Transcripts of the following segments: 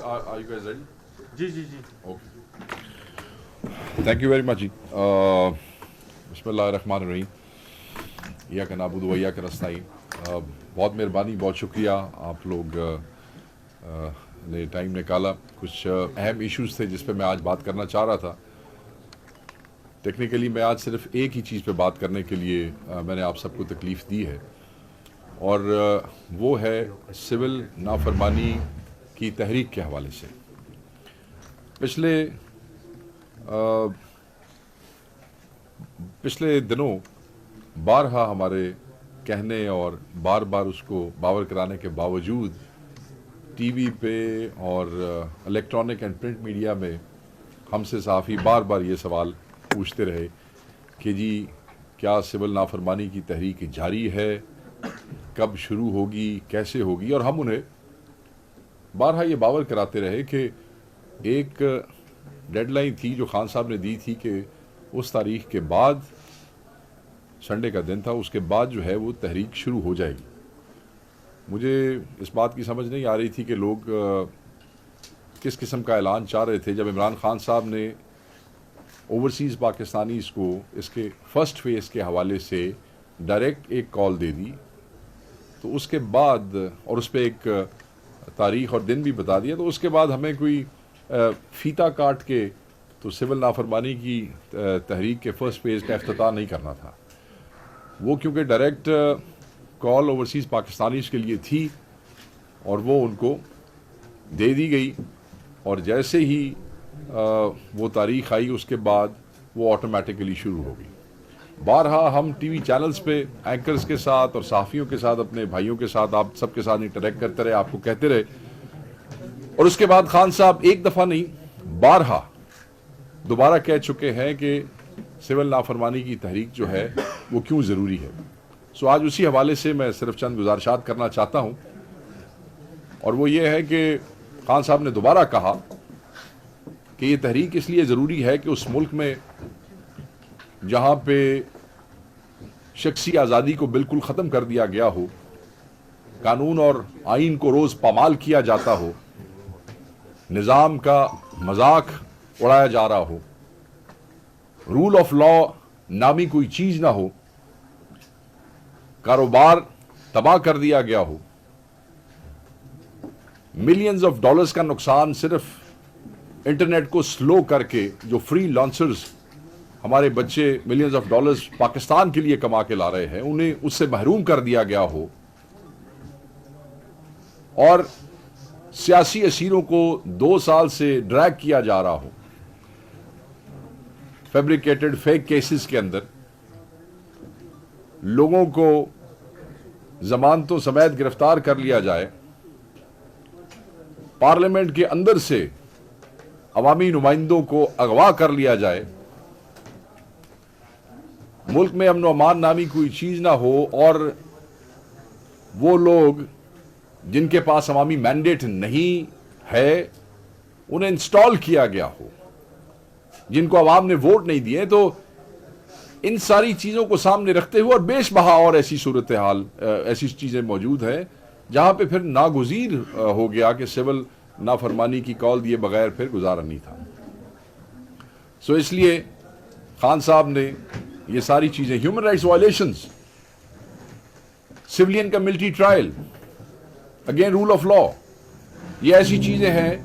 Are you guys ready? G Okay. Thank you very much. بسم اللہ الرحمن الرحیم. ایاک نعبد و ایاک نستعین. بہت مہربانی، بہت شکریہ آپ لوگ نے ٹائم نکالا. کچھ اہم ایشوز تھے جس پہ میں آج بات کرنا چاہ رہا تھا. ٹیکنیکلی میں آج صرف ایک ہی چیز پہ بات کرنے کے لیے میں نے آپ سب کو تکلیف دی ہے، اور وہ ہے سول نافرمانی کی تحریک کے حوالے سے. پچھلے دنوں بارہا ہمارے کہنے اور بار بار اس کو باور کرانے کے باوجود ٹی وی پہ اور الیکٹرانک اینڈ پرنٹ میڈیا میں ہم سے صحافی بار بار یہ سوال پوچھتے رہے کہ جی کیا سول نافرمانی کی تحریک جاری ہے، کب شروع ہوگی، کیسے ہوگی، اور ہم انہیں بارہا یہ باور کراتے رہے کہ ایک ڈیڈ لائن تھی جو خان صاحب نے دی تھی کہ اس تاریخ کے بعد، سنڈے کا دن تھا، اس کے بعد جو ہے وہ تحریک شروع ہو جائے گی. مجھے اس بات کی سمجھ نہیں آ رہی تھی کہ لوگ کس قسم کا اعلان چاہ رہے تھے. جب عمران خان صاحب نے اوورسیز پاکستانیز کو اس کے فرسٹ فیز کے حوالے سے ڈائریکٹ ایک کال دے دی، تو اس کے بعد اور اس پہ ایک تاریخ اور دن بھی بتا دیا، تو اس کے بعد ہمیں کوئی فیتا کاٹ کے تو سول نافرمانی کی تحریک کے فرسٹ فیز کا افتتاح نہیں کرنا تھا. وہ کیونکہ ڈائریکٹ کال اوورسیز پاکستانیز کے لیے تھی اور وہ ان کو دے دی گئی، اور جیسے ہی وہ تاریخ آئی اس کے بعد وہ آٹومیٹیکلی شروع ہو گئی. بارہا ہم ٹی وی چینلز پہ اینکرز کے ساتھ اور صحافیوں کے ساتھ، اپنے بھائیوں کے ساتھ، آپ سب کے ساتھ انٹریکٹ کرتے رہے، آپ کو کہتے رہے، اور اس کے بعد خان صاحب ایک دفعہ نہیں بارہا دوبارہ کہہ چکے ہیں کہ سول نافرمانی کی تحریک جو ہے وہ کیوں ضروری ہے. سو آج اسی حوالے سے میں صرف چند گزارشات کرنا چاہتا ہوں، اور وہ یہ ہے کہ خان صاحب نے دوبارہ کہا کہ یہ تحریک اس لیے ضروری ہے کہ اس ملک میں جہاں پہ شخصی آزادی کو بالکل ختم کر دیا گیا ہو، قانون اور آئین کو روز پامال کیا جاتا ہو، نظام کا مذاق اڑایا جا رہا ہو، رول آف لا نامی کوئی چیز نہ ہو، کاروبار تباہ کر دیا گیا ہو، ملینز آف ڈالرز کا نقصان صرف انٹرنیٹ کو سلو کر کے جو فری لانسرز ہمارے بچے ملینز آف ڈالرز پاکستان کے لیے کما کے لا رہے ہیں انہیں اس سے محروم کر دیا گیا ہو، اور سیاسی اسیروں کو 2 سال سے ڈریگ کیا جا رہا ہو فیبریکیٹڈ فیک کیسز کے اندر، لوگوں کو ضمانتوں سمیت گرفتار کر لیا جائے، پارلیمنٹ کے اندر سے عوامی نمائندوں کو اغوا کر لیا جائے، ملک میں امن و امان نامی کوئی چیز نہ ہو، اور وہ لوگ جن کے پاس عوامی مینڈیٹ نہیں ہے انہیں انسٹال کیا گیا ہو، جن کو عوام نے ووٹ نہیں دیے. تو ان ساری چیزوں کو سامنے رکھتے ہوئے اور بیش بہا اور ایسی صورتحال، ایسی چیزیں موجود ہیں جہاں پہ پھر ناگزیر ہو گیا کہ سول نافرمانی کی کال دیے بغیر پھر گزارا نہیں تھا. سو اس لیے خان صاحب نے یہ ساری چیزیں، ہیومن رائٹس وائلیشنز، سولین کا military trial, again rule of law, یہ ایسی چیزیں ہیں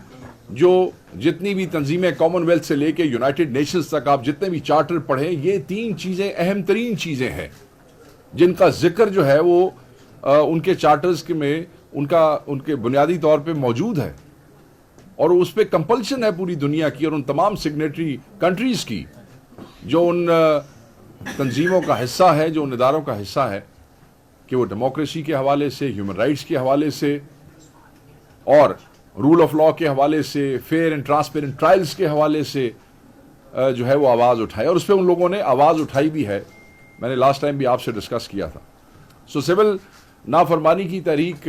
جو جتنی بھی تنظیمیں کامن ویلتھ سے لے کے یونائٹڈ نیشنز تک آپ جتنے بھی چارٹر پڑھیں، یہ 3 چیزیں اہم ترین چیزیں ہیں جن کا ذکر جو ہے وہ ان کے چارٹرز میں ان کے بنیادی طور پہ موجود ہے، اور اس پہ کمپلشن ہے پوری دنیا کی اور ان تمام سگنیٹری کنٹریز کی جو ان تنظیموں کا حصہ ہے، جو ان اداروں کا حصہ ہے، کہ وہ ڈیموکریسی کے حوالے سے، ہیومن رائٹس کے حوالے سے اور رول آف لا کے حوالے سے، فیئر اینڈ ٹرانسپیرنٹ ٹرائلز کے حوالے سے جو ہے وہ آواز اٹھائے، اور اس پہ ان لوگوں نے آواز اٹھائی بھی ہے. میں نے لاسٹ ٹائم بھی آپ سے ڈسکس کیا تھا. سو سول نافرمانی کی تحریک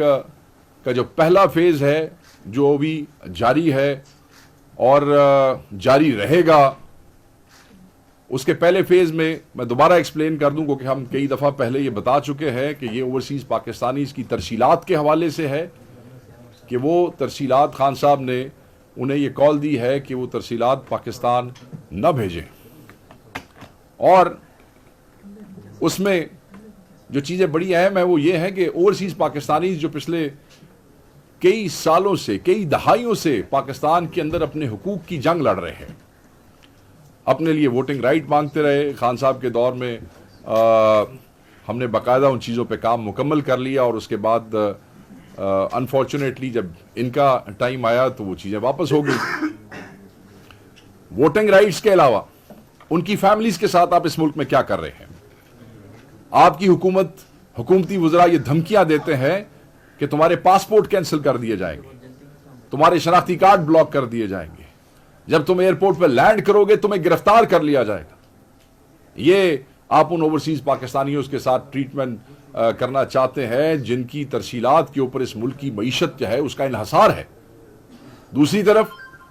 کا جو پہلا فیز ہے جو بھی جاری ہے اور جاری رہے گا، اس کے پہلے فیز میں دوبارہ ایکسپلین کر دوں کیونکہ ہم کئی دفعہ پہلے یہ بتا چکے ہیں کہ یہ اوورسیز پاکستانیز کی ترسیلات کے حوالے سے ہے، کہ وہ ترسیلات خان صاحب نے انہیں یہ کال دی ہے کہ وہ ترسیلات پاکستان نہ بھیجیں، اور اس میں جو چیزیں بڑی اہم ہیں وہ یہ ہیں کہ اوورسیز پاکستانی جو پچھلے کئی سالوں سے، کئی دہائیوں سے پاکستان کے اندر اپنے حقوق کی جنگ لڑ رہے ہیں، اپنے لیے ووٹنگ رائٹ مانگتے رہے. خان صاحب کے دور میں ہم نے باقاعدہ ان چیزوں پہ کام مکمل کر لیا، اور اس کے بعد انفارچونیٹلی جب ان کا ٹائم آیا تو وہ چیزیں واپس ہو گئی. ووٹنگ رائٹس کے علاوہ ان کی فیملیز کے ساتھ آپ اس ملک میں کیا کر رہے ہیں؟ آپ کی حکومتی وزراء یہ دھمکیاں دیتے ہیں کہ تمہارے پاسپورٹ کینسل کر دیے جائیں گے، تمہارے شناختی کارڈ بلاک کر دیے جائیں گے، جب تم ایئرپورٹ پہ لینڈ کرو گے تمہیں گرفتار کر لیا جائے گا. یہ آپ ان اوورسیز پاکستانیوں کے ساتھ ٹریٹمنٹ کرنا چاہتے ہیں جن کی ترسیلات کے اوپر اس ملک کی معیشت جو ہے اس کا انحصار ہے. دوسری طرف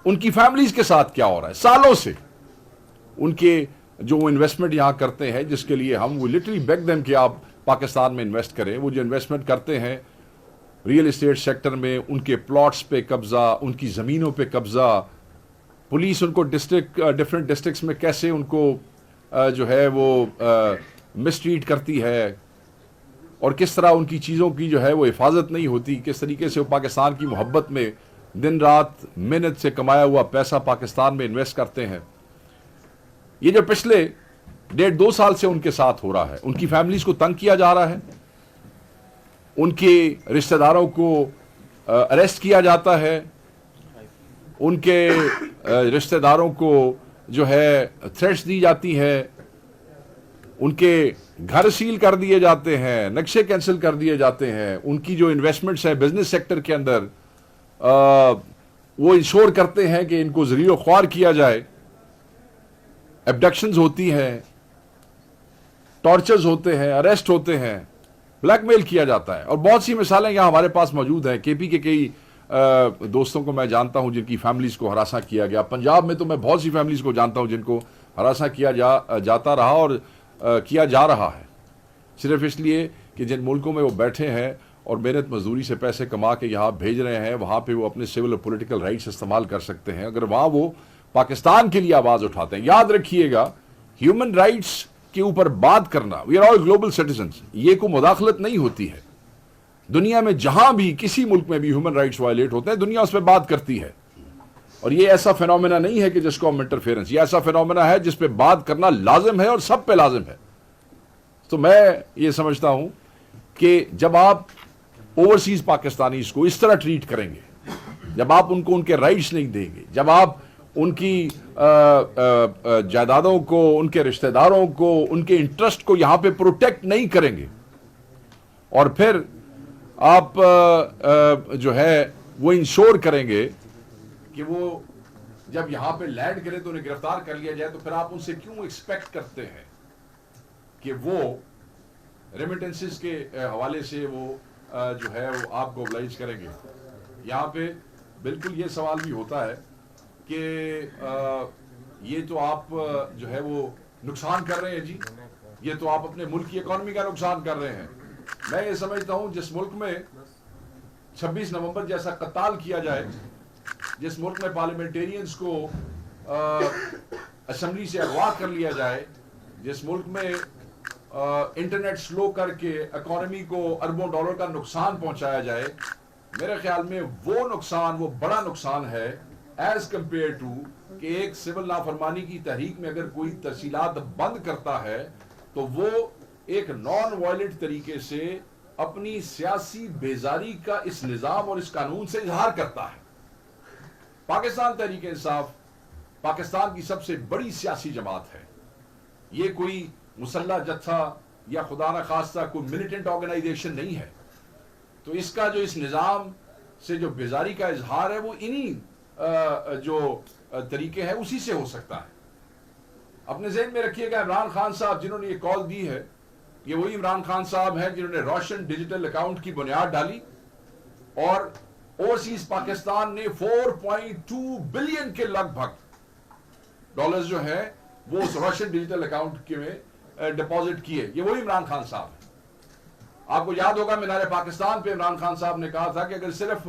ان کی فیملیز کے ساتھ کیا ہو رہا ہے؟ سالوں سے ان کے جو انویسٹمنٹ یہاں کرتے ہیں، جس کے لیے ہم وہ لٹرلی بیگ دیم کہ آپ پاکستان میں انویسٹ کریں، وہ جو انویسٹمنٹ کرتے ہیں ریئل اسٹیٹ سیکٹر میں، ان کے پلاٹس پہ قبضہ، ان کی زمینوں پہ قبضہ، پولیس ان کو ڈفرینٹ ڈسٹرکٹس میں کیسے ان کو جو ہے وہ مسٹریٹ کرتی ہے، اور کس طرح ان کی چیزوں کی جو ہے وہ حفاظت نہیں ہوتی، کس طریقے سے وہ پاکستان کی محبت میں دن رات محنت سے کمایا ہوا پیسہ پاکستان میں انویسٹ کرتے ہیں. یہ جو پچھلے 1.5-2 سال سے ان کے ساتھ ہو رہا ہے، ان کی فیملیز کو تنگ کیا جا رہا ہے، ان کے رشتہ داروں کو اریسٹ کیا جاتا ہے، ان کے رشتہ داروں کو جو ہے تھریٹس دی جاتی ہے، ان کے گھر سیل کر دیے جاتے ہیں، نقشے کینسل کر دیے جاتے ہیں، ان کی جو انویسٹمنٹس ہیں بزنس سیکٹر کے اندر وہ انشور کرتے ہیں کہ ان کو ذریع و خوار کیا جائے. ایبڈکشنز ہوتی ہیں، ٹارچرز ہوتے ہیں، اریسٹ ہوتے ہیں، بلیک میل کیا جاتا ہے، اور بہت سی مثالیں یہاں ہمارے پاس موجود ہیں. کے پی کے کئی دوستوں کو میں جانتا ہوں جن کی فیملیز کو ہراساں کیا گیا. پنجاب میں تو میں بہت سی فیملیز کو جانتا ہوں جن کو ہراساں کیا جاتا رہا اور کیا جا رہا ہے، صرف اس لیے کہ جن ملکوں میں وہ بیٹھے ہیں اور محنت مزدوری سے پیسے کما کے یہاں بھیج رہے ہیں، وہاں پہ وہ اپنے سول اور پولیٹیکل رائٹس استعمال کر سکتے ہیں. اگر وہاں وہ پاکستان کے لیے آواز اٹھاتے ہیں، یاد رکھیے گا ہیومن رائٹس کے اوپر بات کرنا، we are all global citizens, یہ کوئی مداخلت نہیں ہوتی ہے. دنیا میں جہاں بھی کسی ملک میں بھی ہیومن رائٹس وائلیٹ ہوتے ہیں، دنیا اس پہ بات کرتی ہے. اور یہ ایسا فینومینا نہیں ہے کہ جس کو ہم انٹرفیئرنس، یہ ایسا فینومینا ہے جس پہ بات کرنا لازم ہے اور سب پہ لازم ہے. تو میں یہ سمجھتا ہوں کہ جب آپ اوورسیز پاکستانیز کو اس طرح ٹریٹ کریں گے، جب آپ ان کو ان کے رائٹس نہیں دیں گے، جب آپ ان کی جائیدادوں کو، ان کے رشتہ داروں کو، ان کے انٹرسٹ کو یہاں پہ پروٹیکٹ نہیں کریں گے، اور پھر آپ جو ہے وہ انشور کریں گے کہ وہ جب یہاں پہ لینڈ کرے تو انہیں گرفتار کر لیا جائے، تو پھر آپ ان سے کیوں ایکسپیکٹ کرتے ہیں کہ وہ ریمیٹنسز کے حوالے سے وہ جو ہے وہ آپ کو oblige کریں گے. یہاں پہ بالکل یہ سوال بھی ہوتا ہے کہ یہ تو آپ جو ہے وہ نقصان کر رہے ہیں جی، یہ تو آپ اپنے ملک کی اکانومی کا نقصان کر رہے ہیں. میں یہ سمجھتا ہوں جس ملک میں 26 نومبر جیسا قتال کیا جائے، جس ملک میں پارلیمنٹیرینز کو اسمبلی سے اغوا کر لیا جائے، جس ملک میں انٹرنیٹ سلو کر کے اکانومی کو اربوں ڈالر کا نقصان پہنچایا جائے، میرے خیال میں وہ نقصان، وہ بڑا نقصان ہے ایز کمپیئر ٹو کہ ایک سول نافرمانی کی تحریک میں اگر کوئی ترسیلات بند کرتا ہے تو وہ ایک نان وائلنٹ طریقے سے اپنی سیاسی بیزاری کا اس نظام اور اس قانون سے اظہار کرتا ہے. پاکستان تحریک انصاف پاکستان کی سب سے بڑی سیاسی جماعت ہے، یہ کوئی مسلح جتھا یا خدا نہ خواستہ کوئی ملیٹنٹ آرگنائزیشن نہیں ہے. تو اس کا جو اس نظام سے جو بیزاری کا اظہار ہے وہ انہی جو طریقے ہیں اسی سے ہو سکتا ہے. اپنے ذہن میں رکھیے گا عمران خان صاحب جنہوں نے یہ کال دی ہے، یہ وہی عمران خان صاحب ہیں جنہوں نے روشن ڈیجیٹل اکاؤنٹ کی بنیاد ڈالی، اور اوورسیز پاکستان نے 4.2 بلین کے لگ بھگ ڈالرز جو ہے وہ اس روشن ڈیجیٹل اکاؤنٹ کے میں ڈپازٹ کیے. یہ وہی عمران خان صاحب ہیں. آپ کو یاد ہوگا مینار پاکستان پہ عمران خان صاحب نے کہا تھا کہ اگر صرف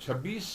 26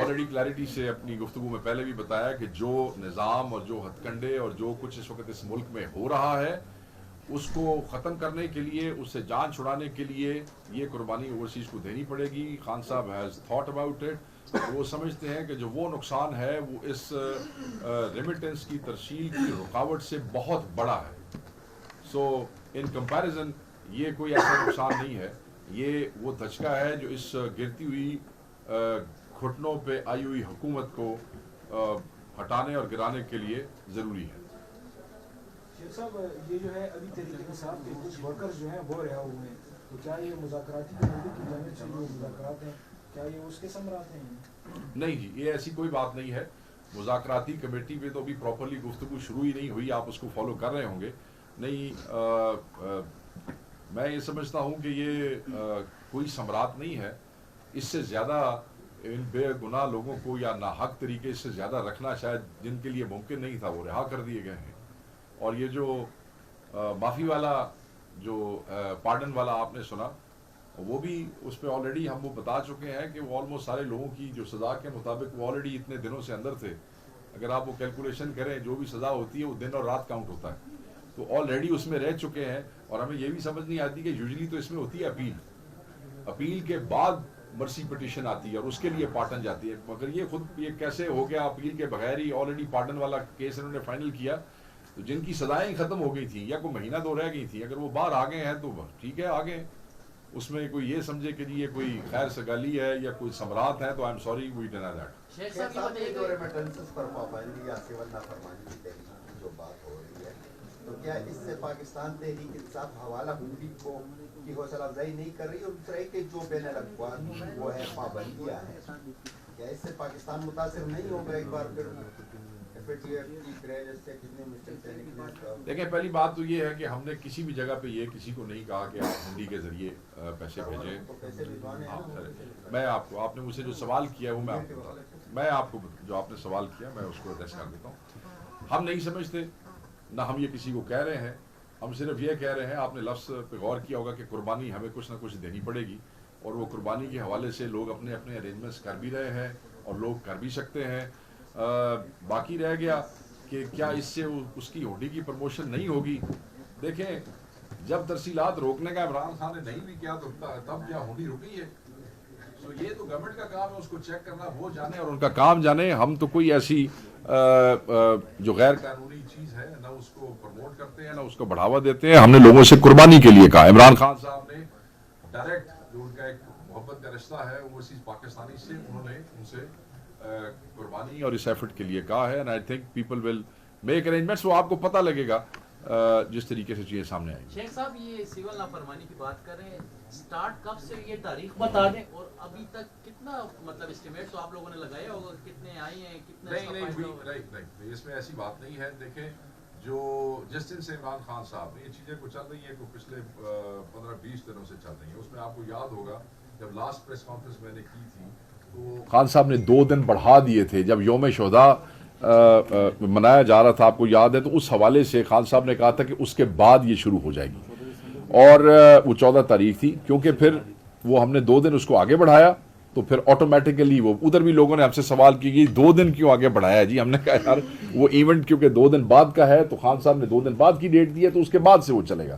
آلریڈی کلیئرٹی سے اپنی گفتگو میں پہلے بھی بتایا کہ جو نظام اور جو ہتھ کنڈے اور جو کچھ اس وقت اس ملک میں ہو رہا ہے اس کو ختم کرنے کے لیے، اس سے جان چھڑانے کے لیے یہ قربانی اوورسیز کو دینی پڑے گی. خان صاحب ہیز تھاٹ اباؤٹ اٹ. وہ سمجھتے ہیں کہ جو وہ نقصان ہے وہ اس ریمیٹنس کی ترسیل کی رکاوٹ سے بہت بڑا ہے. سو ان کمپیریزن یہ کوئی ایسا نقصان نہیں ہے. یہ وہ دھچکا ہے جو اس گرتی ہوئی گھٹنوں پہ آئی ہوئی حکومت کو ہٹانے اور گرانے کے لیے ضروری ہے. شیخ صاحب، یہ جو ہے ابھی تحریک انصاف کے کچھ ورکرز جو ہیں وہ رہا ہوئے ہیں، تو کیا یہ مذاکراتی کمیٹی کی جانب سے جو مذاکرات ہیں کیا یہ اس کے ثمرات ہیں؟ نہیں جی، یہ ایسی کوئی بات نہیں ہے. مذاکراتی کمیٹی پہ تو ابھی پراپرلی گفتگو شروع ہی نہیں ہوئی. آپ اس کو فالو کر رہے ہوں گے. نہیں، میں یہ سمجھتا ہوں کہ یہ کوئی ثمرات نہیں ہے. اس سے زیادہ ان بے گناہ لوگوں کو یا ناحق طریقے سے زیادہ رکھنا شاید جن کے لیے ممکن نہیں تھا وہ رہا کر دیے گئے ہیں. اور یہ جو معافی والا جو پارڈن والا آپ نے سنا، وہ بھی اس پہ آلریڈی ہم وہ بتا چکے ہیں کہ وہ آلموسٹ سارے لوگوں کی جو سزا کے مطابق وہ آلریڈی اتنے دنوں سے اندر تھے. اگر آپ وہ کیلکولیشن کریں جو بھی سزا ہوتی ہے وہ دن اور رات کاؤنٹ ہوتا ہے. تو آلریڈی اس میں رہ چکے ہیں. اور ہمیں یہ بھی سمجھ نہیں آتی کہ یوزلی تو اس میں ہوتی ہے اپیل کے بعد مرسی پٹیشن آتی ہے اور اس کے لیے پارٹن جاتی ہے. مگر یہ خود یہ کیسے ہو گیا اپیل کے بغیر ہی آلریڈی پارٹن والا کیس انہوں نے فائنل کیا. تو جن کی سزائیں ختم ہو گئی تھیں یا کوئی مہینہ دو رہ گئی تھی، اگر وہ باہر آ گئے ہیں تو ٹھیک ہے آ گئے. اس میں کوئی یہ سمجھے کہ یہ کوئی خیر سگالی ہے یا کوئی ثمرات ہیں تو I am sorry we deny that. شیخ صاحب جو ریمیٹنسز پر پابندی یا سول نافرمانی کی تحریک کی جو بات ہو رہی ہے، تو کیا اس سے پاکستان تحریک انصاف حوالہ حکومت کو کی حوصلہ افزائی نہیں کر رہی؟ اور دوسرا ہے کہ جو بین الاقوامی وہ ہے پابندیاں ہیں، کیا اس سے پاکستان متاثر نہیں ہوگا ایک بار پھر؟ دیکھیں، پہلی بات تو یہ ہے کہ ہم نے کسی بھی جگہ پہ یہ کسی کو نہیں کہا کہ آپ ہنڈی کے ذریعے پیسے بھیجیں. میں آپ نے مجھ سے جو سوال کیا وہ میں آپ کو جو آپ نے سوال کیا میں اس کو ایڈریس کر دیتا ہوں. ہم نہیں سمجھتے، نہ ہم یہ کسی کو کہہ رہے ہیں. ہم صرف یہ کہہ رہے ہیں، آپ نے لفظ پہ غور کیا ہوگا کہ قربانی ہمیں کچھ نہ کچھ دینی پڑے گی. اور وہ قربانی کے حوالے سے لوگ اپنے اپنے ارینجمنٹس کر بھی رہے ہیں اور لوگ کر بھی سکتے ہیں. باقی رہ گیا کہ کیا اس سے اس کی ہونڈی کی پروموشن نہیں ہوگی. دیکھیں، جب ترسیلات روکنے کا عمران خان نے نہیں بھی کیا تو تب کیا ہونڈی رکی ہے. سو یہ تو گورنمنٹ کا کام ہے اس کو چیک کرنا، وہ جانے اور ان کا کام جانے. ہم تو کوئی ایسی جو غیر قانونی چیز ہے نہ اس کو پروموٹ کرتے ہیں نہ اس کو بڑھاوا دیتے ہیں. ہم نے لوگوں سے قربانی کے لیے کہا. عمران خان صاحب نے ڈائریکٹ جو ان کا ایک محبت کا رشتہ ہے اوورسیز پاکستانی سے، انہوں نے ان سے قربانی اور اس ایفرٹ کے لیے کہا ہے. And I think people will make arrangements. وہ آپ کو پتہ لگے گا جس طریقے سے چیزیں سامنے آئیں گی. شیخ صاحب، یہ سول نافرمانی کی بات کر رہے ہیں، سٹارٹ کب سے یہ تاریخ بتا دیں اور ابھی تک کتنا مطلب اسٹیمیٹ تو آپ لوگوں نے لگایا ہوگا، کتنے آئی ہیں کتنے؟ نہیں، اس میں ایسی بات نہیں ہے. دیکھیں، جو جس دن سے عمران خان صاحب نے یہ چیزیں کو چل رہی ہیں کو پچھلے 15-20 دنوں سے چل رہی ہیں. اس میں آپ کو یاد ہوگا جب لاسٹ پریس کانفرنس میں نے کی تھی تو خان صاحب نے 2 دن بڑھا دیے تھے. جب یوم شہداء منایا جا رہا تھا، آپ کو یاد ہے، تو اس حوالے سے خان صاحب نے کہا تھا کہ اس کے بعد یہ شروع ہو جائے گی. اور وہ 14 تاریخ تھی. کیونکہ پھر وہ ہم نے 2 دن اس کو آگے بڑھایا تو پھر آٹومیٹیکلی وہ ادھر بھی لوگوں نے ہم سے سوال کی کہ 2 دن کیوں آگے بڑھایا جی. ہم نے کہا یار وہ ایونٹ کیونکہ 2 دن بعد کا ہے تو خان صاحب نے 2 دن بعد کی ڈیٹ دی ہے تو اس کے بعد سے وہ چلے گا.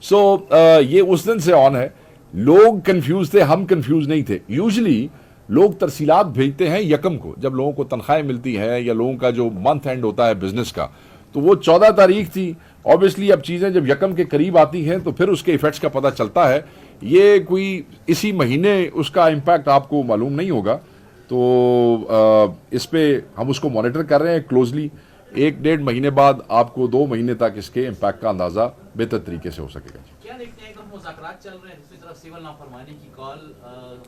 سو یہ اس دن سے آن ہے. لوگ کنفیوز تھے، ہم کنفیوز نہیں تھے. یوزلی لوگ ترسیلات بھیجتے ہیں یکم کو، جب لوگوں کو تنخواہیں ملتی ہیں یا لوگوں کا جو منتھ اینڈ ہوتا ہے بزنس کا، تو وہ 14 تاریخ تھی. اوبیسلی اب چیزیں جب یکم کے قریب آتی ہیں تو پھر اس کے ایفیکٹس کا پتہ چلتا ہے. یہ کوئی اسی مہینے اس کا امپیکٹ آپ کو معلوم نہیں ہوگا. تو اس پہ ہم اس کو مانیٹر کر رہے ہیں کلوزلی. 1-1.5 مہینے بعد آپ کو 2 مہینے تک اس کے امپیکٹ کا اندازہ بہتر طریقے سے ہو سکے گا. کیا دیکھتے ہیں کہ مذاکرات چل رہے ہیں، دوسری طرف سول نافرمانی کی کال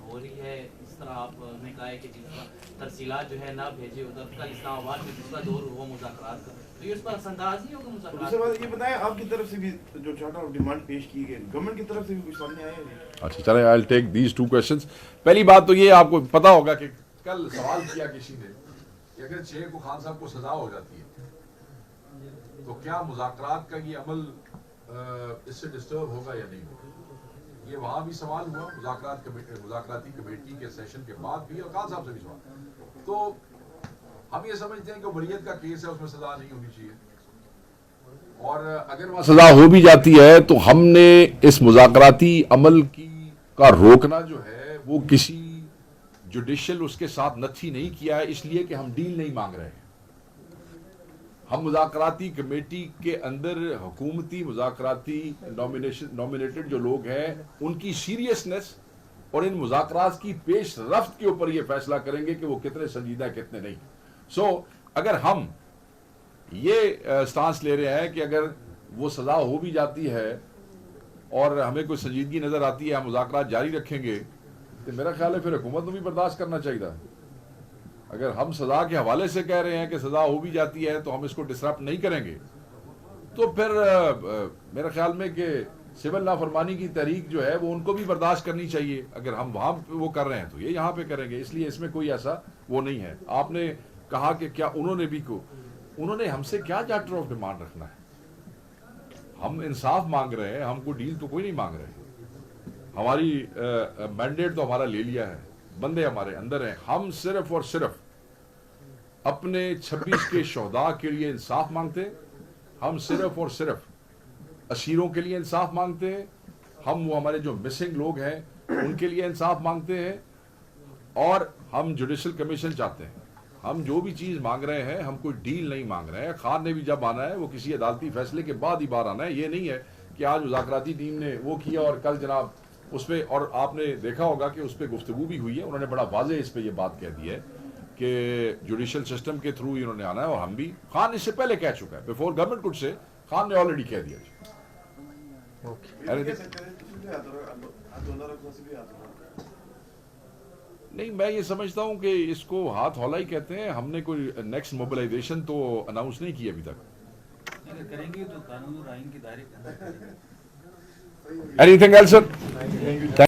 ہو رہی ہے، اس طرح آپ نے کہا ہے کہ جس طرح ترسیلات جو ہے نہ بھیجے ادھر کا اسلام آباد میں دوسرا دور ہوا مذاکرات کا، تو یہ اس پر اثر انداز نہیں ہوگا مذاکرات؟ دوسری بات یہ بتائیں، آپ کی طرف سے بھی جو چارٹر آف ڈیمانڈ پیش کی گئی گورنمنٹ کی طرف سے بھی کچھ سامنے آیا ہے؟ اچھا چلیں، آئی ول ٹیک دیز 2 کویسچنز. پہلی بات تو یہ آپ کو پتا ہوگا کہ کل سوال کیا کسی نے کہ اگر 6 کو خان صاحب کو سزا ہو جاتی ہے تو کیا مذاکرات کا یہ عمل اس سے ڈسٹرب ہوگا یا نہیں ہوگا. یہ وہاں بھی سوال ہوا مذاکراتی کمیٹی کے سیشن کے بعد بھی، اور خان صاحب سے بھی سوال. تو ہم یہ سمجھتے ہیں کہ بریت کا کیس ہے، اس میں سزا نہیں ہونی چاہیے، اور اگر وہاں سزا ہو بھی جاتی ہے تو ہم نے اس مذاکراتی عمل کا روکنا جو ہے وہ کسی جوڈیشل اس کے ساتھ نتھی نہیں کیا ہے، اس لیے کہ ہم ڈیل نہیں مانگ رہے ہیں. ہم مذاکراتی کمیٹی کے اندر حکومتی مذاکراتی نومینیٹڈ جو لوگ ہیں ان کی سیریسنس اور ان مذاکرات کی پیش رفت کے اوپر یہ فیصلہ کریں گے کہ وہ کتنے سنجیدہ ہیں کتنے نہیں. سو اگر ہم یہ سٹانس لے رہے ہیں کہ اگر وہ سزا ہو بھی جاتی ہے اور ہمیں کوئی سنجیدگی نظر آتی ہے ہم مذاکرات جاری رکھیں گے، تو میرا خیال ہے پھر حکومت کو بھی برداشت کرنا چاہیے. اگر ہم سزا کے حوالے سے کہہ رہے ہیں کہ سزا ہو بھی جاتی ہے تو ہم اس کو ڈسرپٹ نہیں کریں گے، تو پھر میرا خیال میں کہ سول نافرمانی کی تحریک جو ہے وہ ان کو بھی برداشت کرنی چاہیے. اگر ہم وہاں وہ کر رہے ہیں تو یہ یہاں پہ کریں گے، اس لیے اس میں کوئی ایسا وہ نہیں ہے. آپ نے کہا کہ کیا انہوں نے ہم سے کیا چارٹر آف ڈیمانڈ رکھنا ہے؟ ہم انصاف مانگ رہے ہیں، ہم کو ڈیل تو کوئی نہیں مانگ رہے. ہماری مینڈیٹ تو ہمارا لے لیا ہے، بندے ہمارے اندر ہیں. ہم صرف اور صرف اپنے 26 کے شہداء کے لیے انصاف مانگتے ہیں، ہم صرف اور صرف اسیروں کے لیے انصاف مانگتے ہیں، ہم وہ ہمارے جو مسنگ لوگ ہیں ان کے لیے انصاف مانگتے ہیں، اور ہم جوڈیشل کمیشن چاہتے ہیں. ہم جو بھی چیز مانگ رہے ہیں ہم کوئی ڈیل نہیں مانگ رہے ہیں. خان نے بھی جب آنا ہے وہ کسی عدالتی فیصلے کے بعد ہی باہر آنا ہے. یہ نہیں ہے کہ آج مذاکراتی ٹیم نے وہ کیا اور کل جناب اس پہ، اور آپ نے دیکھا ہوگا کہ اس پہ گفتگو بھی ہوئی ہے. انہوں نے بڑا واضح اس پہ یہ بات کہہ دی ہے کہ جوڈیشل سسٹم کے تھرو انہوں نے آنا ہے، اور ہم بھی. خان اس سے پہلے کہہ چکا ہے، بیفور گورنمنٹ کڈ سے خان نے آلریڈی کہہ دیا. نہیں، میں یہ سمجھتا ہوں کہ اس کو ہاتھ ہولا ہی کہتے ہیں. ہم نے کوئی نیکسٹ موبلائزیشن تو اناؤنس نہیں کی ابھی تک. اگر کریں گے تو قانون اور آئین کے دائرے کے اندر کریں گے. Anything else, sir?